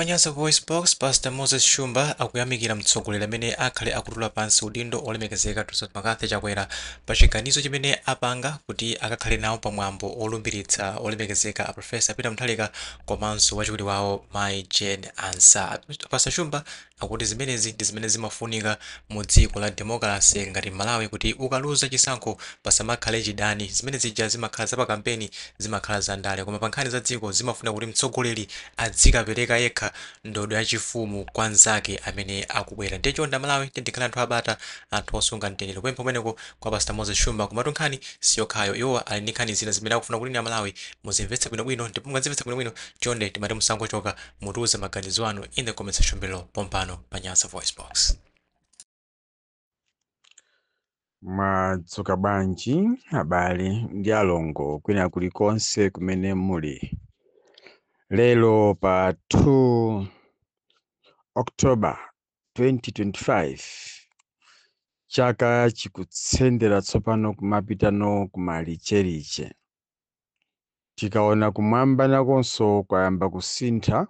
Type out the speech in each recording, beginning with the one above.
Manyaza Voice Box, Pastor Moses Shumba akuyamikira mtsogoleri amene akhale akutula pansi udindo olemekezeka Joseph Makathe Chakwera pa chiganizo chimene apanga kuti akakhale nawo pamwambo olumbiritsa olemekezeka a Profesa Peter Mutharika komanso wachiwiri wawo Mai Jane Ansah. Pastor Shumba akuti zimenezi ndi zimene zimafunika mu dziko la democracy ngati Malawi kuti ukaluza chisankho pasamakhale chidani. Zimene zija zimakhala za pakampeni, zimakhala za ndale, koma pa nkhani za dziko zimafuna kuti mtsogoleri adzikapereka yekha ndodo yachifumu kwa nzake amene akubwera. Ndichonda Malawi tindikhala anthu abata, anthu osunga mtendere. Kwempho kumeneko kwa Pastor Moses Shumba kumatu nkhani siyokhayo, iwo ali ndi nkhani zina zimene akufuna kuti Malawi muzimvetsa bwinobwino, ndipo mukazimvetsa bwinobwino chonde timati musangochoka mutiuze maganizo anu in the comment section below pompano pa Nyanza Voice Box. Mwadzuka bwanji abale ndi alongo kwina kulikonse kumene muli. Lero pa 2 October 2025 chaka chikutsendera tsopano kumapitano kumalicheliche. Tikaona kumwamba nakonso kwayamba kusintha,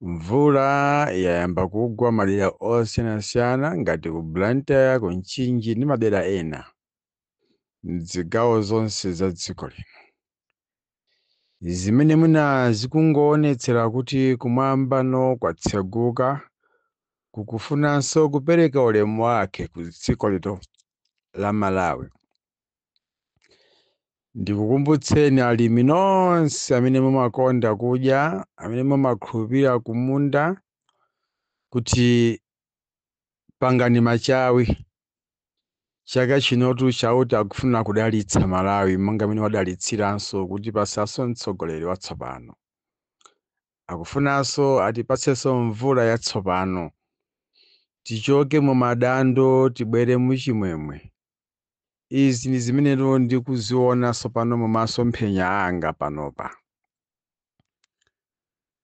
mvula yayamba kugwa madera osiyanasiyana ngati ku Blantyre, ku Nchinji ndi madera ena m'zigawo zonse za dziko lino. Zimene mwina zikungoonetsera kuti kumwambano kwatseguka kukufunanso kupereka ulemu wake ku dziko lino la Malawi. Ndikukumbutseni alimi nonse amene mumakonda kudya, amene mumakhulupirira kumunda, kuti pangani machawi. Chaka chinotu chauti akufuna kudalitsa Malawi monga amene wadalitsiranso kuti pasaso mtsogoleri watsopano. Akufunanso atipatsenso mvula yatsopano, tichoke mu madando tibwere muchimwemwe. Izi ndi zimene ndikuziona tsopano mu masomphenya anga panopa.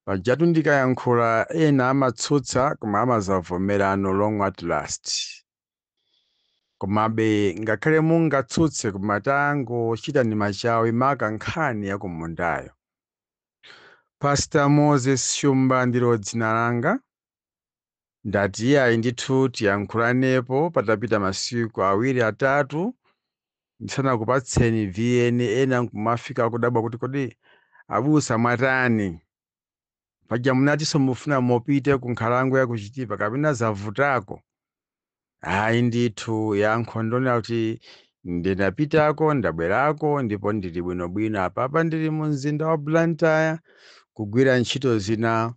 Pajatu ndikayankhula ena amatsutsa koma amazavomera long at last. Komabe ngakhale mungatsutse kumatango chitani machawi maka nkhani ya kumundayo. Pastor Moses Shumba ndilo dzina langa. Ndati iyayi ndithu tiyankhulanepo patapita masiku awiri atatu ndisanakupatseni VN ena nkumafika kudabwa kuti kodi abusa mwatani. Paja munatinso mufuna mopite ku nkhalango ya kuchitipa kapena zavutako. Ayi ndithu yankho ndonena kuti ndinapitako ndabwerako ndipo ndili bwinobwino apapa ndili mu mzinda wa Blantyre kugwira ntchito zina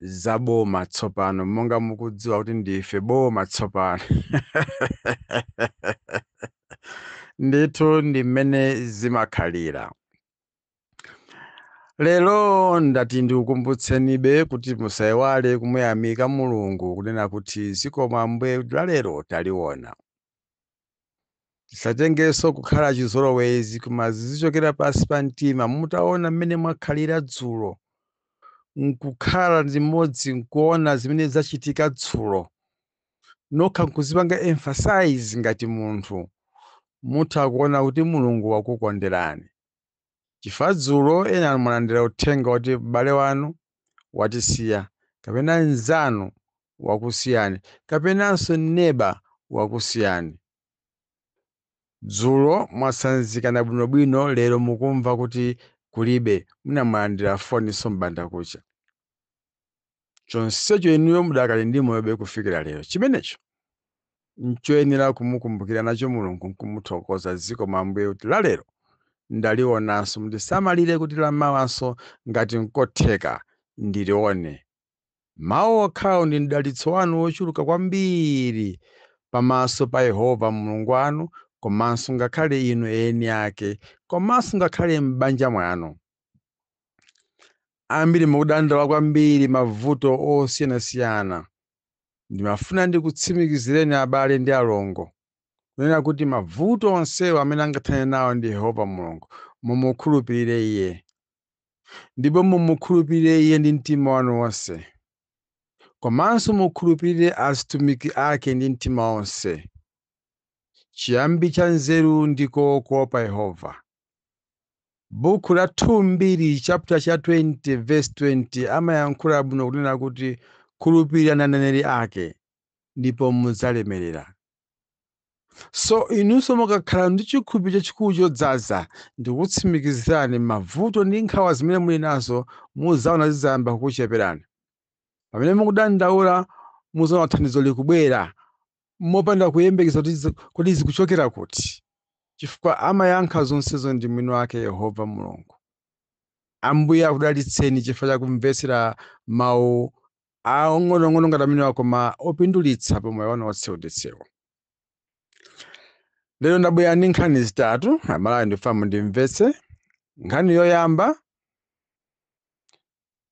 za boma tsopano, monga mukudziwa kuti ndife boma tsopano. Ndithu ndi mmene zimakhalira. Lero ndati ndikukumbutsenibe kuti musayiwale kumuyamika Mulungu kunena kuti zikomo Ambuye lero taliona. Tisatengenso kukhala chizolowezi koma zizichokera pansi pa mtima. Mutaona mmene mwakhalira dzulo, nkukhala limodzi nkuona zimene zachitika dzulo, nokha nkuzipanga emphasize ngati munthu, mutha kuona kuti Mulungu wakukonderani. Chifukwa dzulo ena mwalandira uthenga kuti m'bale wanu watisiya, kapena nzanu wakusiyani, kapenanso neba wakusiyani. Dzulo mwasanzikana bwinobwino, lero mukumva kuti kulibe, mwina mwalandira foniso mbanda kucha. Chonsecho inuyo mudakali ndi moyobe kufikira lero. Chimenecho nchoyenera kumukumbukira nacho Mulungu nkumuthokoza zikomo Ambuye kuti lero ndalionanso, mundisamalire kuti lamawanso ngati nkotheka ndilione. Mawu okhawo ndi mdalitso wanu wochuluka kwambiri pamaso pa Yehova Mulungu wanu, komanso ngakhale inu eni ake, komanso ngakhale m'banja mwanu. Ambiri mukudandaula kwambiri mavuto osiyanasiyana. Ndimafuna ndikutsimikizireni abale ndi alongo kunena kuti mavuto onsewo amene angathane nawo ndi Yehova Mulungu, mumukhulupirire Iye. Ndipo mumukhulupirire Iye ndi mtima wanu wonse, komanso mukhulupirire atumiki ake ndi mtima wonse. Chiyambi cha nzeru ndiko kuopa Yehova. buku la 2 chapter cha 20 verse 20 amayankhula bwino kunena kuti khulupirirani aneneri ake ndipo mudzalemerera. So inunso mukakhala ndi chikhulupiriro chachikulu chodzaza ndikutsimikizirani mavuto ndi nkhawa zimene muli nazo muzaona zizayamba kukucheperani. Pamene mukudandaula muzaona thandizo likubwera mopanda kuyembekeza kuti zikuchokera kuti, chifukwa amayankha zonsezo ndi mwini wake Yehova Mulungu. Ambuye akudalitseni chifukwa cha kumvetsera mawu aong'onoong'ono ngati amenewa koma opindulitsa pamoyo wanu wotsewu. Lero ndabwera ndi nkhani zitatu, amalawi ndifuna ndimvetse. Nkhani yoyamba,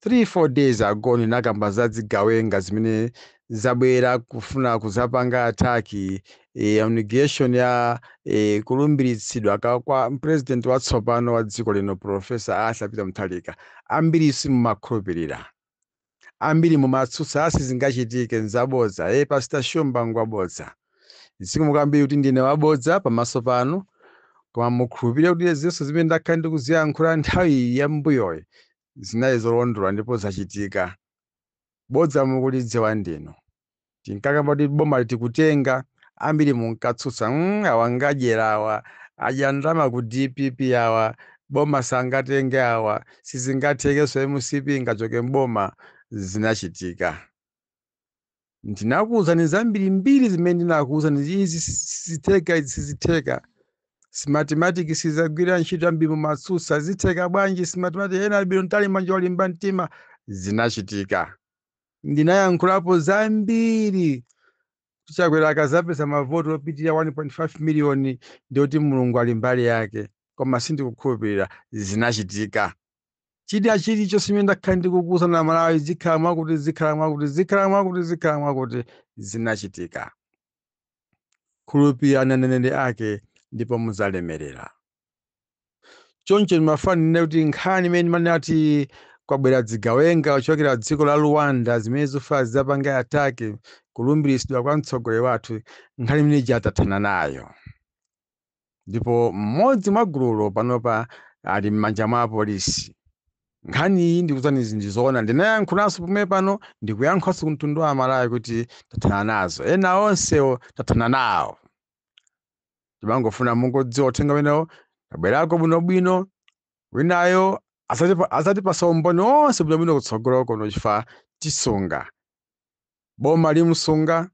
3-4 days ago ndinakamba za zigawenga zimene zabwera kufuna kuzapanga ataki allegation ya kulumbiritsidwa kwa president watsopano wa dziko lino Professor Arthur Peter Mutharika. Ambiri simumakhulupirira, ambiri mumatsutsa asi zingachitike nzabodza, Pastor Shumba ngwabodza. Sikumukambiri kuti ndine wabodza pamaso pano, koma mukhulupirire kuti zonse zimene ndakhala ndikuziyankhula nthawi ya mbuyoyi zinali zolondola ndipo zachitika. Bodza mukulidziwa ndinu. Tinkakamba kuti boma litikutenga, ambiri munkatsutsa, awa ngadyera awa, adya ndalama ku DPP awa, boma sangatenge awa, sizingathekenso MCP ngachoke mboma. Zinachitika. Ndinakuwuzani zambiri zimene ndinakuwuzani izi sizitheka, izi sizitheka. Simatematics sizagwira ntchito, ambiri mumatsutsa zitheka bwanji simatematics, ena albiro ntali manja olimba mtima. Zinachitika. Ndinayankhulapo zambiri kuchakwera akazapeza mavoto opitirira 1.5 million ndiyoti Mulungu ali mbali yake, koma sindikukhulupirira. Zinachitika. Chilichonse chimene ndakhala ndikukuwuza na Malawi zikhala mwakuti zinachitika. Khulupirirani aneneri ake ndipo mudzalemerera. Choncho ndimafuna kuti nkhani imene manati kwabwera zigawenga kuchokera dziko la Rwanda zimene zofuna zapanga ataki kulumbiritsidwa kwa mtsogoleri wathu, nkhani imene jatathana nayo. Ndipo mmodzi mwa gululo panopa ali m'manja mwa apolisi. Nkhani iyi ndikuwuzani ndizoona, ndinayankhulanso pomwe pano ndikuyankhanso ku mtundu wa Malawi kuti tathana nazo. Ena onsewo tathana nawo. Timangofuna mungodziwa uthenga umenewo tabwerako bwinobwino, winayo asatipasa umboni onse bwinobwino kutsogolo kuno chifukwa tisunga. Boma limusunga,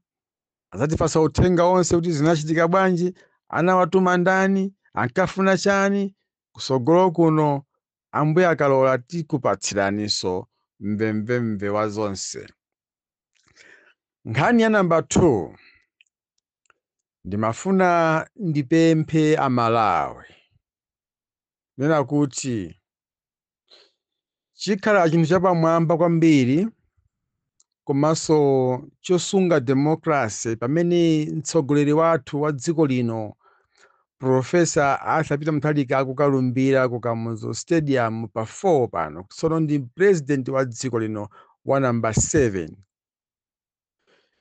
asatipasa uthenga onse kuti zinachitika bwanji, anawatuma ndani, ankafuna chani, kutsogolo kuno. Ambuye akalola tikupatsiraniso mvemvemve wa zonse. Nkhani ya namba 2, ndimafuna ndipemphe Amalawi. Nena kuti chikhala chinthu chapamwamba kwambiri komanso chosunga democracy pamene mtsogoleri wathu wa dziko lino Professor Arthur Peter Mutharika akukalumbira ku Kamuzu Stadium pa 4 pano. Tsono ndi president wa dziko lino wa namba 7.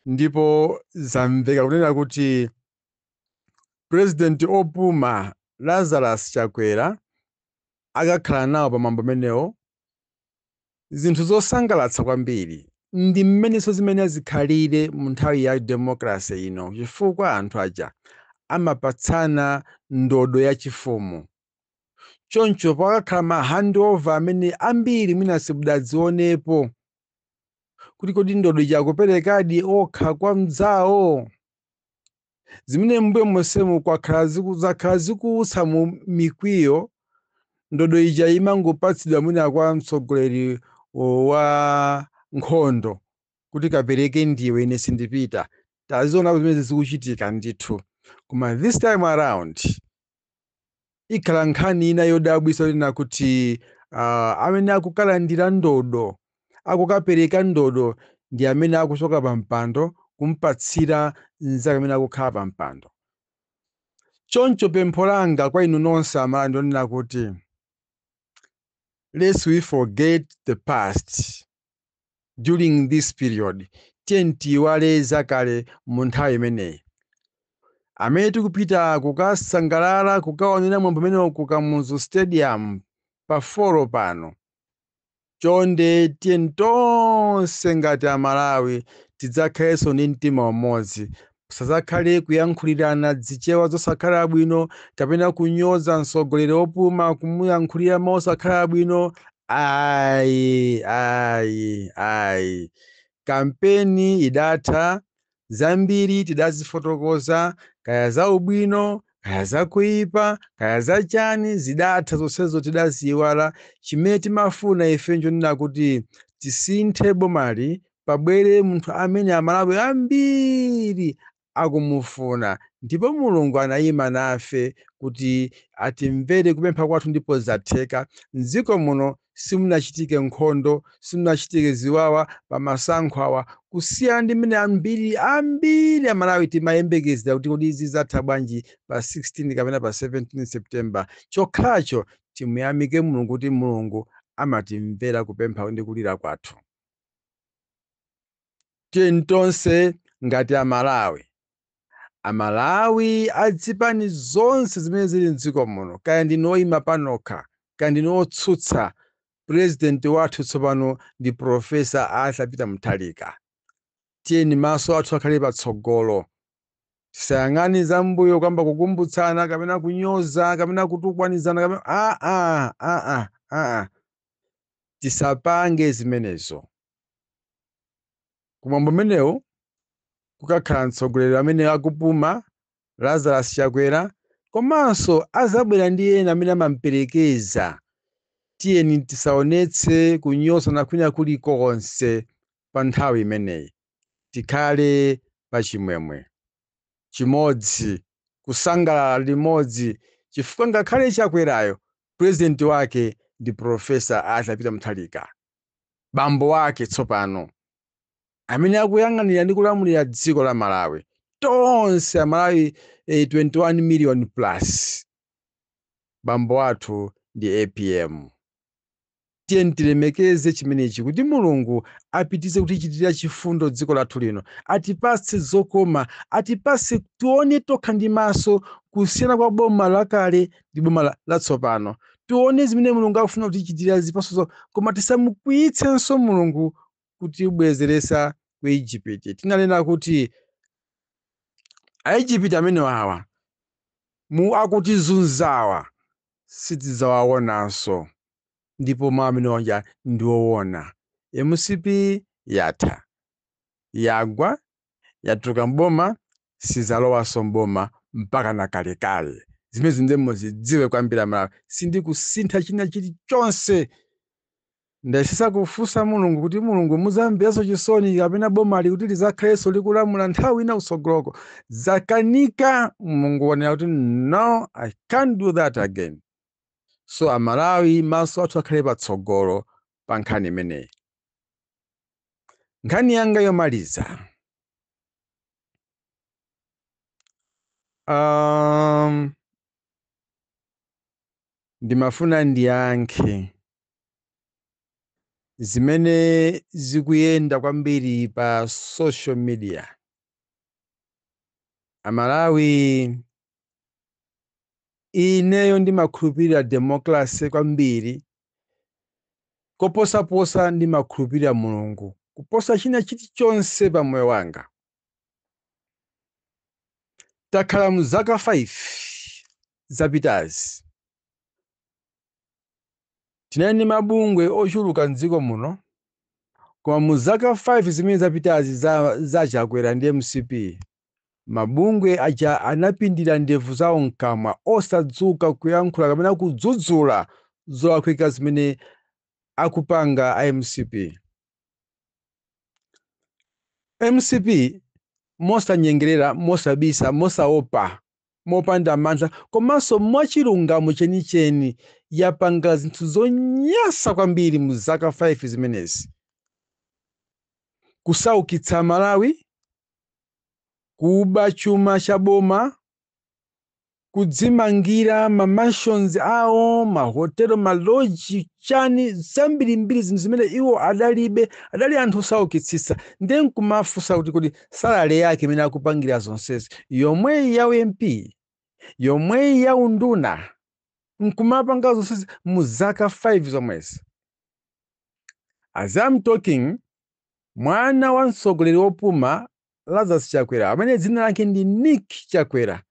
Ndipo zamveka kunena kuti president opuma Lazarus Chakwera akakhala nawo pamwambo amenewo. Zinthu zosangalatsa kwambiri ndi mmenenso zimene zikhalire mu nthawi ya democracy ino, chifukwa anthu aja amapatsana ndodo ya chifumu. Choncho pakakhala ma handover amene ambiri mwina sibudadzionepo kuti kodi ndodo yakuperekadi okha kwa mdzawo. Zimene mbuye mosemu zakhala zikuwutsa mu mikwiyo, ndodo ija imangopatsidwa mwina kwa mtsogoleri wa nkhondo kuti kapereke ndiwe ine sindipita. Taziona zimene zikuchitika ndithu. Koma this time around ikhala nkhani ina yodabwitsa lina kuti amene akukalandira ndodo, akukapereka ndodo ndi amene akuchoka pa mpando kumpatsira nzake amene akukhala pa mpando. Choncho pempho langa kwa inu nonse Amalawi ndionena kuti lest we forget the past during this period. Tiyiwale zakale mu nthawi imeneyi. Amene tikupita kukasangalala kukaonera mwambo umene ku Kamuzu Stadium pa folo pano. Chonde tiyeni tonse ngati Amalawi tidzakhalenso ndi mtima umodzi, pasazakhale kuyankhulirana zichewa zosakhala bwino kapena kunyoza mtsogoleri opuma kumuyankhulira mosakhala bwino. Ayi. Kampeni idatha, zambiri tidazifotokoza, kaya za ubwino, kaya za kuyipa, kaya za chani, zidatha zonsezo tidaziyiwala. Chimene timafuna ife nchonena kuti tisinthe bomali, pabwere munthu amene Amalawi ambiri akumufuna, ndipo Mulungu anayima nafe kuti atimvere kupempha kwathu ndipo zatheka. M'dziko muno simunachitike nkhondo, simunachitike ziwawa pa masankho awa, kusiyana ndi mmene ambiri Amalawi timayembekezera kuti kodi izi zatha bwanji pa 16 kapena pa 17 September. Chokhacho timuyamike Mulungu kuti Mulungu amatimvera kupempha ndi kulira kwathu. Tiyeni tonse ngati Amalawi adzipani zonse zimene zili m'dziko muno, kaya ndinu oyima panokha, kaya ndinu otsutsa. Purezidenti wathu tsopano ndi Profesa Arthur Peter Mutharika. Tiyeni maso athu akhale patsogolo, tisayang'ane zambuyo kwamba kukumbutsana kapena kunyoza kapena kutukwanizana kapena tisapange zimenezo. Kumwambo umenewu kukakhala mtsogoleri amene akupuma, Lazarus Chakwera, komanso azabwera ndi ena amene amamuperekeza. Tiyeni tisaonetse kunyozana kwina kulikonse pa nthawi imeneyi. Tikhale pa chimwemwe chimodzi, kusangalala limodzi, chifukwa ngakhale Chakwerayo purezidenti wake ndi Profesa Arthur Peter Mutharika, bambo wake tsopano, amene akuyang'anira ndi kulamulira dziko la Malawi. Tonse Amalawi 21 million plus, bambo athu ndi APM. Tiyeni tilemekeze chimenechi kuti Mulungu apitize kutichitira chifundo dziko lathu lino, atipatse zokoma, atipatse tione tokha ndi maso kusiyana kwa boma lakale ndi boma latsopano. Tione zimene Mulungu akufuna kutichitira zipatso, koma tisamukwiyitsenso Mulungu kuti ubwezeresa ku Igupiti. Tinanena kuti Aigupiti amene wawa akutizunzawa sitidzawaonanso, ndipo mawu amene wanja ndi woona. MCP yatha, yagwa, yatuluka mboma, sizalowanso mboma mpaka na kalekale. Zimene ndemo zidziwe kwambiri Amalawi, sindikusintha china chilichonse. Ndayesesa kufunsa Mulungu kuti Mulungu muzamveso chisoni kapena bomali kuti lizakhaleso likulamula nthawi ina usogoloko. Zakanika. Mulungu wanena kuti no, I can't do that again. So Amalawi maso athu akhale patsogolo pa nkhani imeneyi. Nkhani yanga yomaliza, ndimafuna ndiyankhe zimene zikuyenda kwambiri pa social media. Amalawi, ineyo ndimakhulupirira democracy kwambiri, koposaposa ndimakhulupirira Mulungu kuposa china chilichonse pa moyo wanga. Takhala mu zaka 5 zapitazi, tinali ndi mabungwe ochuluka m'dziko muno, koma mu zaka 5 zimene zapitazi za Chakwera ndi MCP, mabungwe aja anapindira ndevu zawo mkamwa, osadzuka kuyankhula kapena kudzudzula zolakwika zimene akupanga a MCP. MCP mosanyengerera, mosabisa, mosaopa, mopanda mantha, komanso mwachilungamo chenicheni yapanga zinthu zonyasa kwambiri mu zaka 5 zimenezi. Kusaukitsa Malawi, kuba chuma cha boma, kudzimangira mamansions awo, mahotelo, maloji, chani, zambirimbiri zinthu zimene iwo adalibe, adali anthu osaukitsitsa. Ndiye nkumafunsa kuti kodi salale yake imene akupangira zonsezi, yomweyi ya MP, yomweyi ya unduna, nkumapanga zonse mu zaka 5 zomwezi. As I'm talking, mwana wa mtsogoleri wopuma Lazarus Chakwera amene dzina lake ndi Nick Chakwera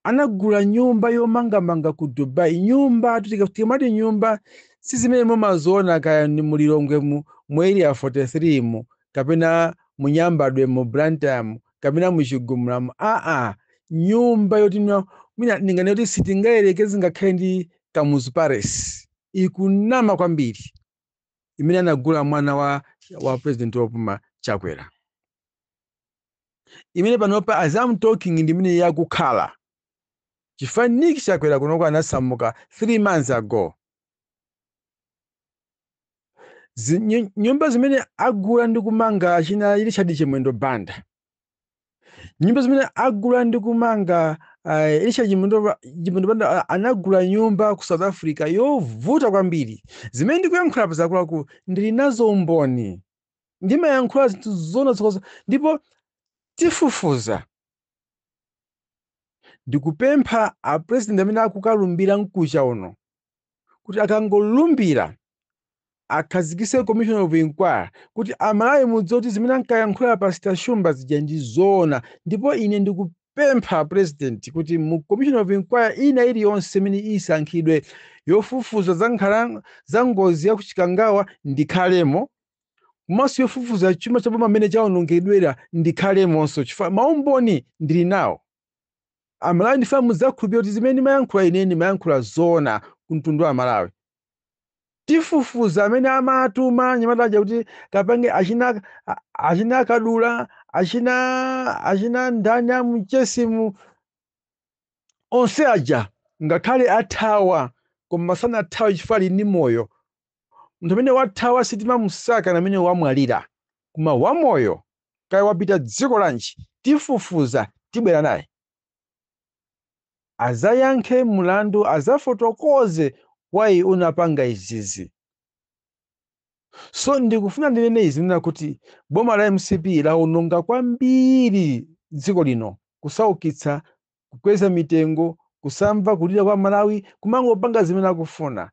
anagula nyumba yomangamanga ku Dubai. Nyumba tikamati nyumba si zimene mumaziona kaya ni mulilongwe mu area 43 kapena mu Nyambadwe mu Blantyre kapena mu Chigumula. Nyumba yoti mina ningane kuti sitingayerekeze ngakhale ndi Kamuzu Palace ikunama kwambiri imene anagula mwana wa president wopuma Chakwera, imene panopa as I'm talking ndi imene yakukhala. Chifukwa Nick Chakwera kunoko anasamuka 3 months ago. Nyumba zimene agula ndi kumanga achina Richard Chimwendo Banda, nyumba zimene agula ndi kumanga Richard Chimwendo Banda anagula nyumba ku South Africa yovuta kwambiri. Zimene ndikuyankhula pa zakuluakulu ndili nazo umboni, ndimayankhula zinthu zona ndipo tifufuza. Ndikupempha a president amene akukalumbira mkucha uno kuti akangolumbira akhazikise commission of inquiry kuti amalawi mudzoti zimene ankayankhula pa Sita Shumba zija ndi zoona. Ndipo ine ndikupempha president kuti mu commission of inquiry ina iliyonse imene isankhidwe yofufuza za ngozi ya kuchikangawa ndikhalemo, komanso yofufuza chuma cha boma amene chaonongedwera ndikhalemonso, chifukwa maumboni ndili nawo. Amalawi ndifa muzakhulupirira kuti zimene mayankhula ineni mayankhula zoona ku mtundu wa Malawi. Tifufuza amene amatuma nyamataja kuti kapange achina Kadula, achina ndani amuchesimu onse aja ngakhale athawa koma sanathawe chifukwa ali ndi moyo. Munthu amene wathawa sitima musaka na amene wamwalira, koma wamoyo kaya wapita dziko lanji tifufuza tibwera naye azayankhe mulandu, azafotokoze why unapanga izizi. So ndikufuna ndinene izi nina kuti boma la MCP laononga kwambiri dziko lino, kusaukitsa, kukweza mitengo, kusamva kulira kwa Malawi, kumangopanga zimene akufuna.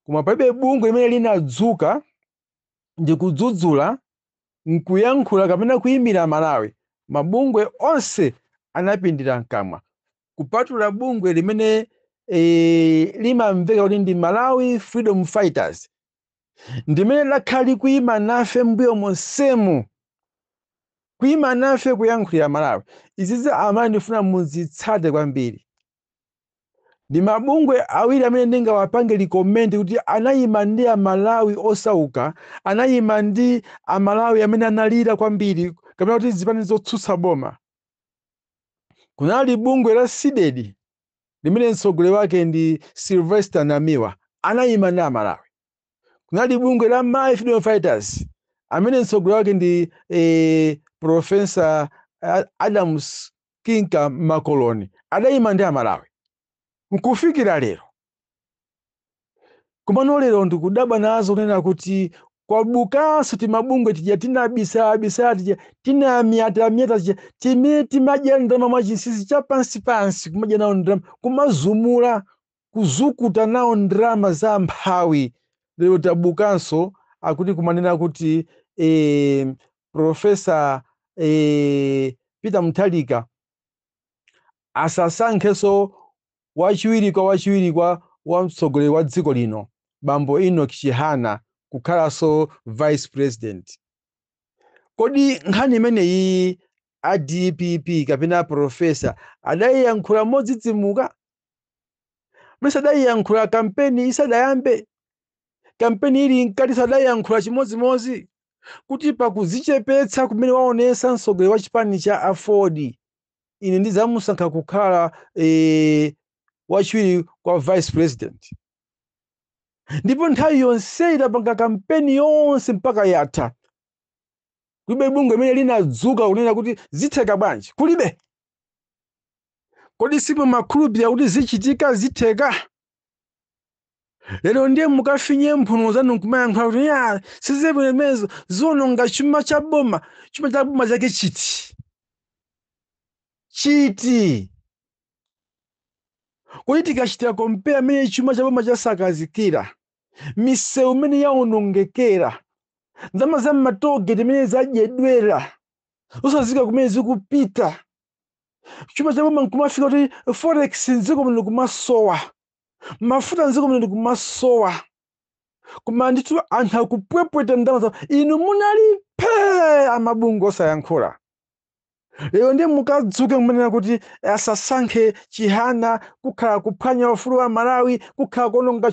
Koma palibe bungwe limene linadzuka ndi kudzudzula nkuyankhula kapena kuyimira Malawi. Mabungwe onse anapindira mkamwa kupatula bungwe limene limamveka kuti ndi Malawi Freedom Fighters, ndimene lakhali kuyima nafe mbuyo monsemu, kuyima nafe kuyankhulira Malawi. Izizi amene ndifuna muzitsate kwambiri. Ndi mabungwe awiri amene ndingawapange likomenti kuti anayima ndi Amalawi osauka, anayima ndi Amalawi amene analira kwambiri kapena kuti zipani zotsutsa boma. Kunali bungwe la SIDED limene mtsogoleri wake ndi Sylvester Namiwa, anayima ndi Amalawi. Kunali bungwe la My Freedom Fighters amene mtsogoleri wake ndi Professor Adams Kinka Makoloni, anayima ndi Amalawi. Nkufikira lero kumano lero ndikudabwa nazo kunena kuti kwabukanso timabungwe tija tinabisa tija tinamyata tija timene timadya ndalama mwa chinsinsi cha pansi kumadya nawo ndalama, kumazumula kuzukuta nawo ndalama za mphawi. Lero tabukanso akuti kumanena kuti Professor Peter Mutharika asasankheso wachiwiri wa mtsogoleri wa dziko lino Bambo Enoch Chihana kukhalanso vice president. Kodi nkhani imeneyi a DPP kapena professor adayiyankhula modzidzimuka? Mese adayiyankhula kampeni isadayambe? Kampeni ili nkati sadayiyankhula chimodzimodzi kuti pakuzichepetsa kumene waonesa mtsogoleri wa chipani cha Afodi, ine ndizamusankha kukhala wachiwiri kwa vice president. Ndipo nthawi yonse idapanga kampeni yonse mpaka yatha. Kulibe bungwe limene linadzuka kunena kuti zitheka bwanji, kulibe. Kodi sipo makhulupirira kuti zichitika zitheka? Lero ndiye mukafinye mphuno zanu nkumayankhula kuti sizibwenemezo zononga chuma cha boma chake chiti. kuti tikachita compare amene chuma cha boma chasakazikira, misewu imene yaonongekera, ndalama za matogeti imene zadyedwera, osazika kumene zikupita, chuma cha boma nkumafika kuti forex nziko muno kumasowa, mafuta nziko muno kumasowa, koma ndithu anthu akupwepweta ndalama zawo. Inu munalipe amabungu osayankhula. Lero ndiye mukadzuke kumanena kuti asasankhe Chihana, kukhala kuphwanya ufulu wa Malawi, kukhala kuononga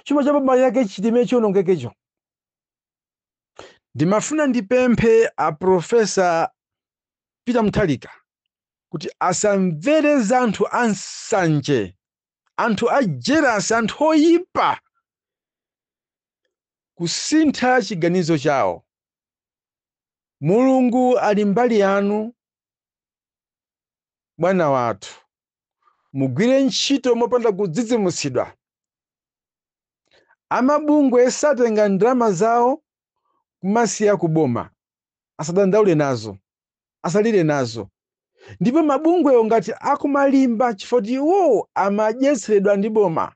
chuma cha boma yake chitime chionongekecho. Ndimafuna ndipemphe a Profesa Peter Mutharika kuti asamvere za anthu ansanje, anthu a jealous, anthu oyipa, kusintha chiganizo chawo. Mulungu ali mbali yanu, bwana wathu. Mugwire ntchito mopanda kudzidzimutsidwa. Amabungwe satenga ndalama zawo kumasiya kuboma, asadandaule nazo, asalire nazo. Ndipo mabungweyo ngati akumalimba chifukwa iwo amadyetsedwa ndi boma,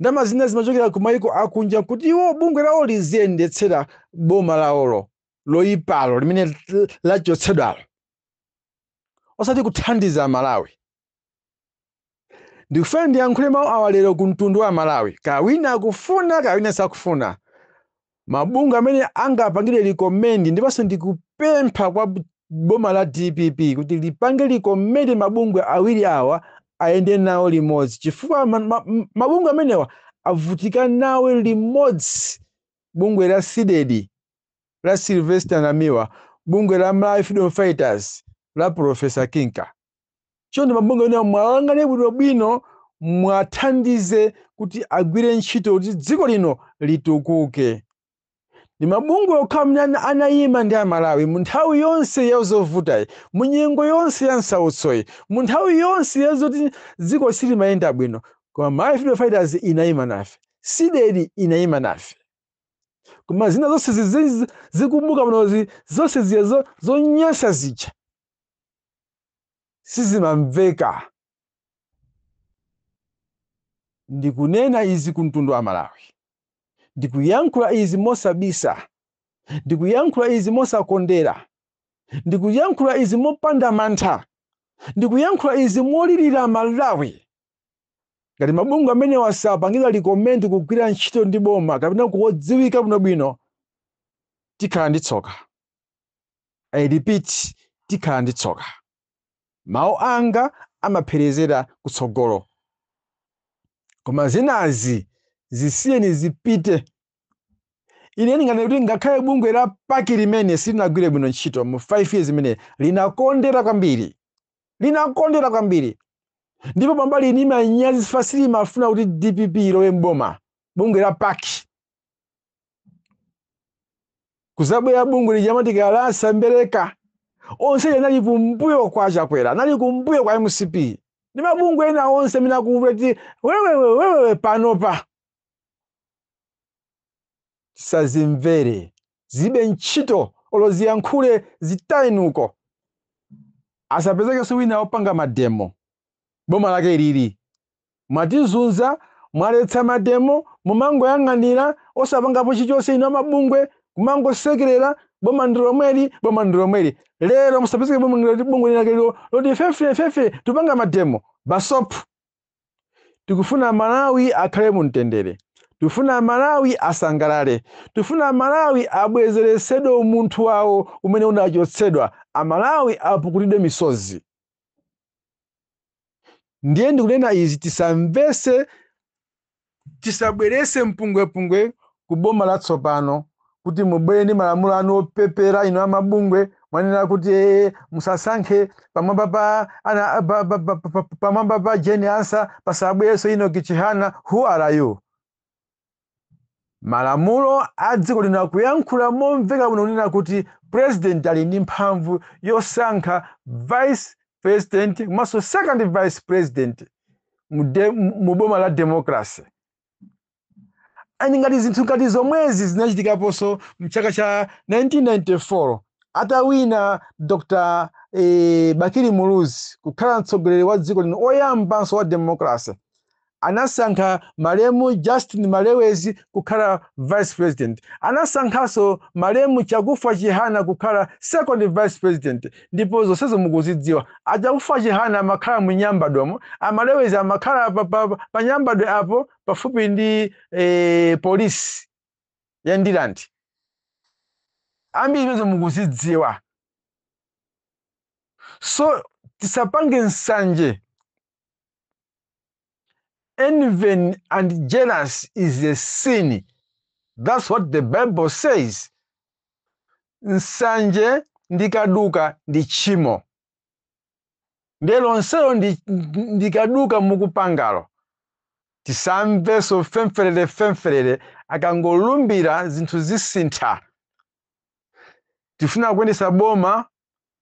ndalama zina zimachokera kumayiko akunja kuti iwo bungwe lawo liziyendetsera boma lawolo loyipalo limene lachotsedwalo, osati kuthandiza Malawi. Ndikufuna ndiyankhule mawu awa lero ku mtundu wa Malawi, kawina akufuna kawina sakufuna. Mabungwe amene angapangire likomendi, ndiponso ndikupempha kwa boma la DPP kuti lipange likomendi mabungwe awiri awa ayende nawo limodzi, chifukwa mabungwe amenewa avutika nawo limodzi. Bungwe la SIDED la Sylvester Namiwa, bungwe la Malawi Freedom Fighters la Professor Kinka. Chonde mabungwe amenewa mwalangane bwinobwino, mwathandize kuti agwire ntchito kuti dziko lino litukuke. Ni mabungwe okhamwe anayima ndi Malawi mu nthawi yonse yazovuta, mu nyengo yonse ya nsautso, mu nthawi yonse yazoti dziko silimayenda bwino, koma Malawi Freedom Fighters inayima nafe, SIDED inayima nafe. Koma zina zonse zikumbuka muno, zonse ziyezo zonyasa zija sizimamveka. Ndikunena izi ku mtundu wa Malawi, ndikuyankhula izi mosabisa, ndikuyankhula izi mosakondera, ndikuyankhula izi mopanda mantha, ndikuyankhula izi molirira Malawi. Ngati mabungwe amene wasapangika likomendi kugwira ntchito ndi boma kapena kudziwika bwinobwino, tikhala ndi tsoka. I repeat, tikhala ndi tsoka. Mawu anga amapherezera kutsogolo, koma zinazi zisiyeni zipite. Ine ndingati kuti ngakhale bungwe la paki limene silinagwire bwino ntchito mu 5 years imene linakondera kwambiri, linakondera kwambiri. Ndipo pambali ini manyazi fasili mafuna kuti DPP ilowe mboma, bungwe la paki. Kuzabwera bungwe lijamatika la Sambereka, onse yanali kumbuyo kwa Chakwera, nali kumbuyo kwa MCP. Ni mabungwe ena onse mina kuweti wewe panopa. Tisazimvere, zibe ntchito oloziyankhule zitainuko. Asapezeke suwina opanga mademo, boma lake lili. Mwatizunza, mwaletsa mademo, mumango yang'anira, osapangapo chilichonse ino mabungwe, kumango sekerera, boma ndilo mweli. Lero musapezeke bungwe lake loti fefe, tupanga mademo, basopu. Tikufuna Malawi akhale mu mtendere. Tufuna Malawi asangalale. Tufuna Malawi abwezeresedwe umunthu wawo umene unachotsedwa. Amalawi apukulidwe misozi. Ndiye ndikunena izi tisamvese, tisabwerese mpungwe kuboma latsopano kuti mubwere ndi malamulo anu opepera ino amabungwe, mwanena kuti musasankhe pamwamba pa Jane Ansa, pasabwereso ino Chihana. Who are you? Malamulo adziko lino kuyankhula momveka bwino kunena kuti president ali ndi mphamvu yosankha vice president komanso second vice president mu boma la democracy. Ani ngati zinthu ngati zomwezi zinachitikaponso mchaka cha 1994 atawina Dr. Bakiri Muluzi kukhala mtsogoleri wa dziko lino oyambanso wa democracy, anasankha Malemu Justin Malewezi kukhala vice president, anasankhaso Malemu Chakufa Chihana kukhala second vice president. Ndipo zonsezo mukuzidziwa, Chakufa Chihana amakhala mu Nyambadomo, Malewezi amakhala pa Nyambadwe apo pafupi ndi polisi ya Ndilandi. Ambiri izo mukuzidziwa. So tisapange nsanje. Envy and jealous is a sin. That's what the Bible says. Nsanje ndikaduka ndi chimo. Ndelo nselo ndikaduka mukupangalo. Tisamveso femferere akangolumbira zinthu zisintha. Tifuna kuendesa boma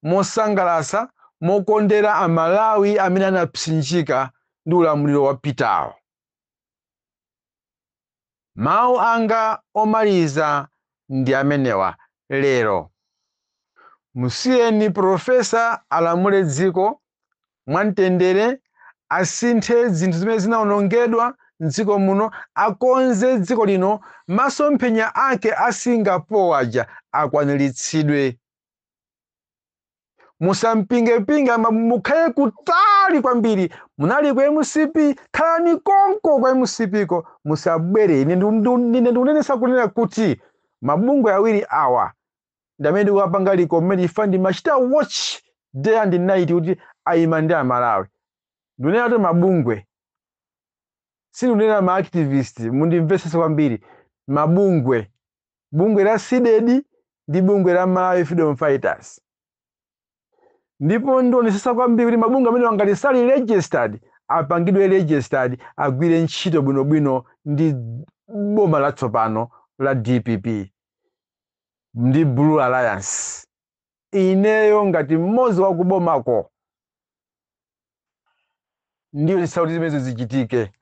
mosangalasa mokondera Amalawi amene anapsinjika ndi ulamuliro wapitawo. Mawu anga omaliza ndi amenewa lero. Musiyeni Profesa alamule dziko mwamtendere, asinthe zinthu zimene zinawonongedwa m'dziko muno, akonze dziko lino, masomphenya ake a Singapore aja akwaniritsidwe. Musampingepinga, mukhale kutali kwambiri. Munali kwa MCP, khalani konko kwa MCP-ko, musabwere. Ine ndikunenesa kunena kuti mabungwe awiri awa ndamene ndikuwapanga recommend fund machita watch day and night kuti ayima ndi Amalawi. Ndunena kuti mabungwe, sindunena ma activist, mundimvesese kwambiri. Mabungwe, bungwe la SIDED ndi bungwe la Malawi Freedom Fighters. Ndipo ndionesesa kwambiri kuti mabungwe amene angalisali registered apangidwe registered, agwire ntchito bwinobwino ndi boma latsopano la DPP ndi Blue Alliance. Ineyo ngati mmodzi wa kubomako ndiyo sauti zimene zichitike.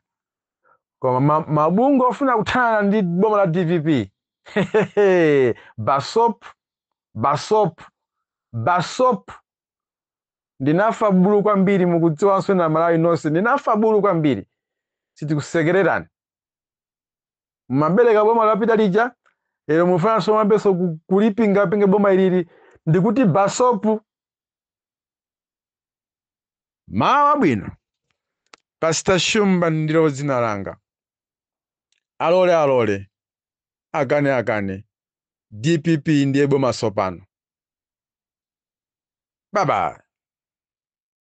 Koma mabungwe ofuna kuthana ndi boma la DPP basop ndinafa bulu kwambiri, mukudziwanso na Malawi nonse ndinafa bulu kwambiri. Sitikusekererani mmabereka boma lapita lija, lero mufuna so mabeso kulipinga boma ilili, ndikuti basopu. Mawa bwino. Pastor Shumba ndilo dzina langa. Alole akane DPP ndiye boma sopano. Bye bye.